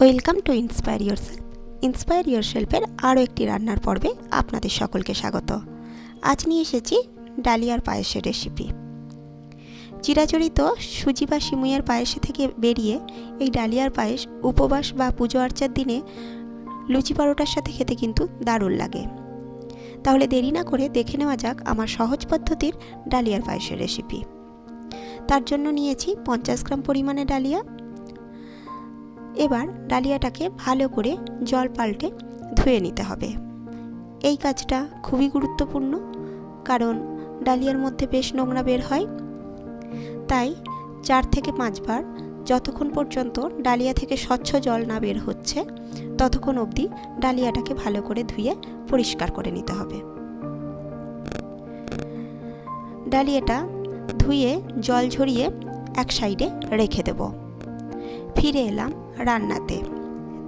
Welcome to inspire ইয়োরসেলফের আরও একটি রান্নার পর্বে আপনাদের সকলকে স্বাগত। আজ নিয়ে এসেছি ডালিয়ার পায়েসের রেসিপি। চিরাচরিত সুজি বা সিমুইয়ের পায়েসে থেকে বেরিয়ে এই ডালিয়ার পায়েস উপবাস বা পুজো আর্চার দিনে লুচি পরোটার সাথে খেতে কিন্তু দারুণ লাগে। তাহলে দেরি না করে দেখে নেওয়া যাক আমার সহজ পদ্ধতির ডালিয়ার পায়েসের রেসিপি। তার জন্য নিয়েছি 50 গ্রাম পরিমাণে ডালিয়া। এবার ডালিয়াটাকে ভালো করে জল পাল্টে ধুয়ে নিতে হবে। এই কাজটা খুবই গুরুত্বপূর্ণ, কারণ ডালিয়ার মধ্যে বেশ নোংরা বের হয়। তাই 4 থেকে 5 বার, যতক্ষণ পর্যন্ত ডালিয়া থেকে স্বচ্ছ জল না বের হচ্ছে ততক্ষণ অবধি ডালিয়াটাকে ভালো করে ধুয়ে পরিষ্কার করে নিতে হবে। ডালিয়াটা ধুয়ে জল ঝরিয়ে এক সাইডে রেখে দেব। ফিরে এলাম রান্নাতে।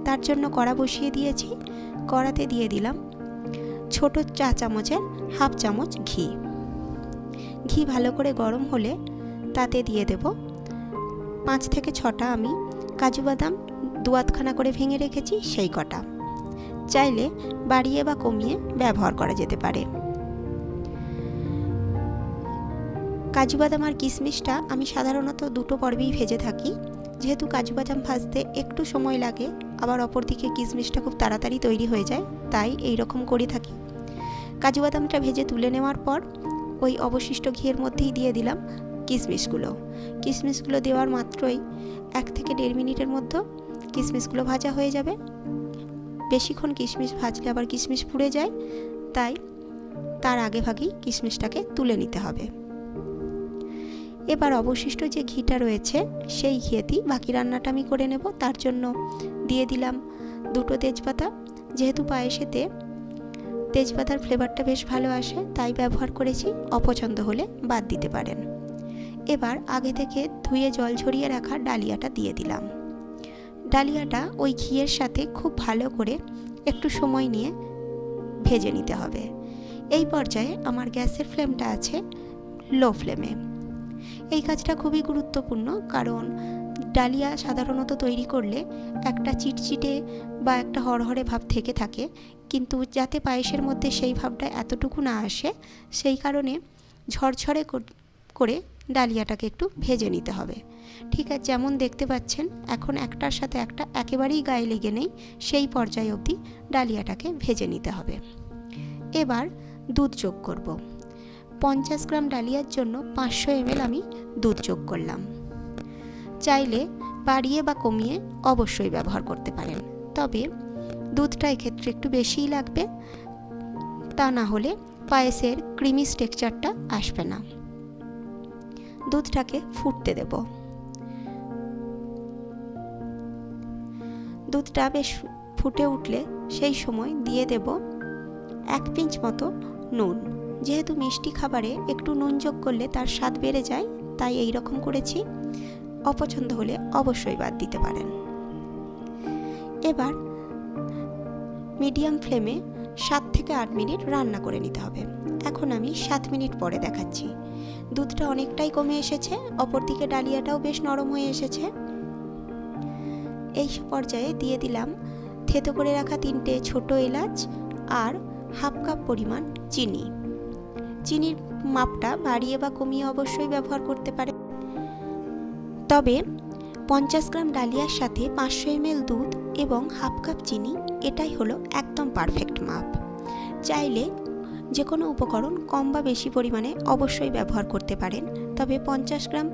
তার জন্য কড়া বসিয়ে দিয়েছি। কড়াতে দিয়ে দিলাম ছোট চা চামচের হাফ চামচ ঘি। ঘি ভালো করে গরম হলে তাতে দিয়ে দেব 5 থেকে 6টা আমি কাজু বাদাম 2 আধখানা করে ভেঙে রেখেছি, সেই কটা। চাইলে বাড়িয়ে বা কমিয়ে ব্যবহার করা যেতে পারে। কাজু বাদাম আর কিশমিশটা আমি সাধারণত দুটো পর্বেই ভেজে থাকি। যেহেতু কাজু বাদাম ভাজতে একটু সময় লাগে, আবার অপরদিকে কিশমিশটা খুব তাড়াতাড়ি তৈরি হয়ে যায়, তাই এই রকম করে থাকি। কাজু বাদামটা ভেজে তুলে নেওয়ার পর ওই অবশিষ্ট ঘিয়ের মধ্যেই দিয়ে দিলাম কিশমিশগুলো দেওয়ার মাত্রই 1 থেকে 1.5 মিনিটের মধ্যে কিশমিশগুলো ভাজা হয়ে যাবে। বেশিক্ষণ কিশমিশ ভাজলে আবার কিশমিশ পুড়ে যায়, তাই তার আগে ভাগেই কিশমিশটাকে তুলে নিতে হবে। এবার অবশিষ্ট যে ঘিটা রয়েছে সেই ঘিয়েতেই বাকি রান্নাটা আমি করে নেব। তার জন্য দিয়ে দিলাম 2টো তেজপাতা। যেহেতু পায়েসেতে তেজপাতার ফ্লেভারটা বেশ ভালো আসে, তাই ব্যবহার করেছি। অপছন্দ হলে বাদ দিতে পারেন। এবার আগে থেকে ধুয়ে জল ঝরিয়ে রাখা ডালিয়াটা দিয়ে দিলাম। ডালিয়াটা ওই ঘিয়ের সাথে খুব ভালো করে একটু সময় নিয়ে ভেজে নিতে হবে। এই পর্যায়ে আমার গ্যাসের ফ্লেমটা আছে লো ফ্লেমে। এই কাজটা খুবই গুরুত্বপূর্ণ, কারণ ডালিয়া সাধারণত তৈরি করলে একটা চিটচিটে বা একটা হরহরে ভাব থেকে থাকে, কিন্তু যাতে পায়েসের মধ্যে সেই ভাবটা এতটুকু না আসে, সেই কারণে ঝরঝরে করে ডালিয়াটাকে একটু ভেজে নিতে হবে। ঠিক আছে, যেমন দেখতে পাচ্ছেন এখন একটার সাথে একটা একেবারেই গায়ে লেগে নেই, সেই পর্যায়ে অবধি ডালিয়াটাকে ভেজে নিতে হবে। এবার দুধ যোগ করব। 50 গ্রাম ডালিয়ার জন্য 500 ml আমি দুধ যোগ করলাম। চাইলে বাড়িয়ে বা কমিয়ে অবশ্যই ব্যবহার করতে পারেন, তবে দুধটা এক্ষেত্রে একটু বেশিই লাগবে, তা না হলে পায়েসের ক্রিমি টেক্সচারটা আসবে না। দুধটাকে ফুটতে দেব। দুধটা বেশ ফুটে উঠলে সেই সময় দিয়ে দেব 1 পিঞ্চ মতো নুন। যেহেতু মিষ্টি খাবারে একটু নুন যোগ করলে তার স্বাদ বেড়ে যায়, তাই এই রকম করেছি। অপছন্দ হলে অবশ্যই বাদ দিতে পারেন। এবার মিডিয়াম ফ্লেমে 7 থেকে 8 মিনিট রান্না করে নিতে হবে। এখন আমি 7 মিনিট পরে দেখাচ্ছি। দুধটা অনেকটাই কমে এসেছে, অপরদিকে ডালিয়াটাও বেশ নরম হয়ে এসেছে। এই পর্যায়ে দিয়ে দিলাম থেতো করে রাখা 3টে ছোট এলাচ আর হাফ কাপ পরিমাণ চিনি। চিনির মাপটা বাড়িয়ে বা কমিয়ে অবশ্যই ব্যবহার করতে পারে, তবে 50 গ্রাম ডালিয়ার সাথে 500 ml দুধ এবং হাফ কাপ চিনি, এটাই হলো একদম পারফেক্ট মাপ। চাইলে যে কোনো উপকরণ কম বা বেশি পরিমাণে অবশ্যই ব্যবহার করতে পারেন, তবে 50 গ্রাম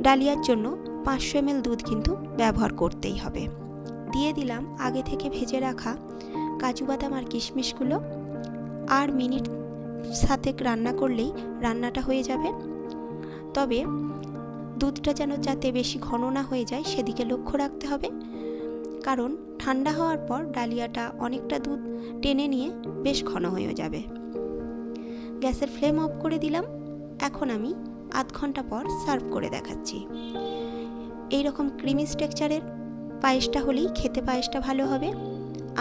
ডালিয়ার জন্য 500 ml দুধ কিন্তু ব্যবহার করতেই হবে। দিয়ে দিলাম আগে থেকে ভেজে রাখা কাজু বাদাম আর কিশমিশগুলো। আর মিনিট সাথে রান্না করলেই রান্নাটা হয়ে যাবে, তবে দুধটা যেন যাতে বেশি ঘন না হয়ে যায় সেদিকে লক্ষ্য রাখতে হবে, কারণ ঠান্ডা হওয়ার পর ডালিয়াটা অনেকটা দুধ টেনে নিয়ে বেশ ঘন হয়ে যাবে। গ্যাসের ফ্লেম অফ করে দিলাম। এখন আমি আধ ঘন্টা পর সার্ভ করে দেখাচ্ছি। এই রকম ক্রিমি টেক্সচারের পায়েসটা হলেই খেতে পায়েসটা ভালো হবে।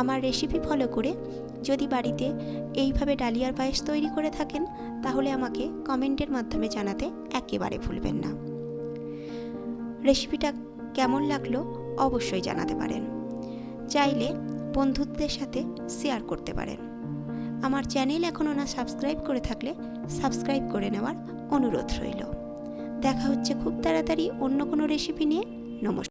আমার রেসিপি ফলো করে যদি বাড়িতে এইভাবে ডালিয়ার পায়েস তৈরি করে থাকেন, তাহলে আমাকে কমেন্টের মাধ্যমে জানাতে একেবারে ভুলবেন না। রেসিপিটা কেমন লাগলো অবশ্যই জানাতে পারেন। চাইলে বন্ধুদের সাথে শেয়ার করতে পারেন। আমার চ্যানেল এখনও না সাবস্ক্রাইব করে থাকলে সাবস্ক্রাইব করে নেওয়ার অনুরোধ রইল। দেখা হচ্ছে খুব তাড়াতাড়ি অন্য কোনো রেসিপি নিয়ে। নমস্কার।